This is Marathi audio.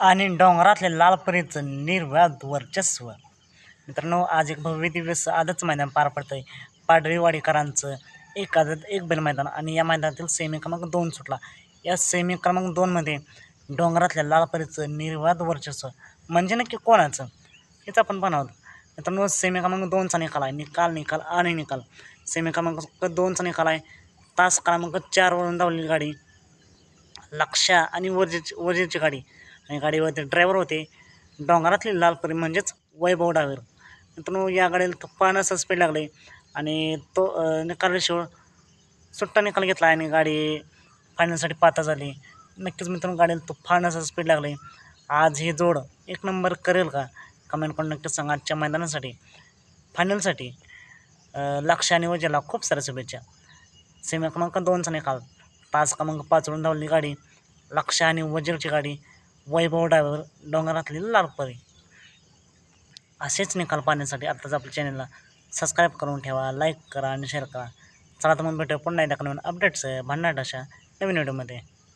आणि डोंगरातल्या लालपरीचं निर्वाद वर्चस्व. मित्रांनो, आज एक भव्य दिवस आजच मैदान पार पडतंय. पाडळीवाडीकरांचं एक आदत एक बैल मैदान आणि या मैदानातील सेमी क्रमांक 2 सुटला. या सेमी क्रमांक 2मध्ये डोंगरातल्या लालपरीचं निर्वाद वर्चस्व म्हणजे नक्की कोणाचं हेच आपण पाहणार आहोत. मित्रांनो, सेमी क्रमांक 2चा निकाल आहे. निकाल आणि निकाल. सेमी क्रमांक 2चा निकाल आहे. तास क्रमांक 4वरून धावलेली गाडी लक्ष्या आणि वजीरची गाडी आणि गाडीवरती ड्रायव्हर होते डोंगरातली लालपरी म्हणजेच वैभव डावीर. मित्रांनो, या गाडीला तुफान असं स्पीड लागले आणि तो निकालाशिवाय सुट्टा निकाल घेतला आणि गाडी फायनलसाठी पात्र झाली. नक्कीच मित्रांनो, गाडीला तुफान असं स्पीड लागले. आज ही जोड एक नंबर करेल का? कमेंट करून नक्कीच सांगा. आजच्या मैदानासाठी फायनलसाठी लक्ष्य आणि वजीरला खूप साऱ्या शुभेच्छा. सेमी क्रमांक 2चा निकाल. तास क्रमांक 5वरून धावलेली गाडी लक्ष्य आणि वजीरची गाडी वैभव डायव्हर डोंगरातली लालपरी. असेच निकाल पाहण्यासाठी आत्ताच आपल्या चॅनलला सबस्क्राईब करून ठेवा, लाईक करा आणि शेअर करा. चला तर मग भेटूया पुन्हा एकदा नवीन अपडेट्स भन्नाट अशा नवीन व्हिडिओमध्ये.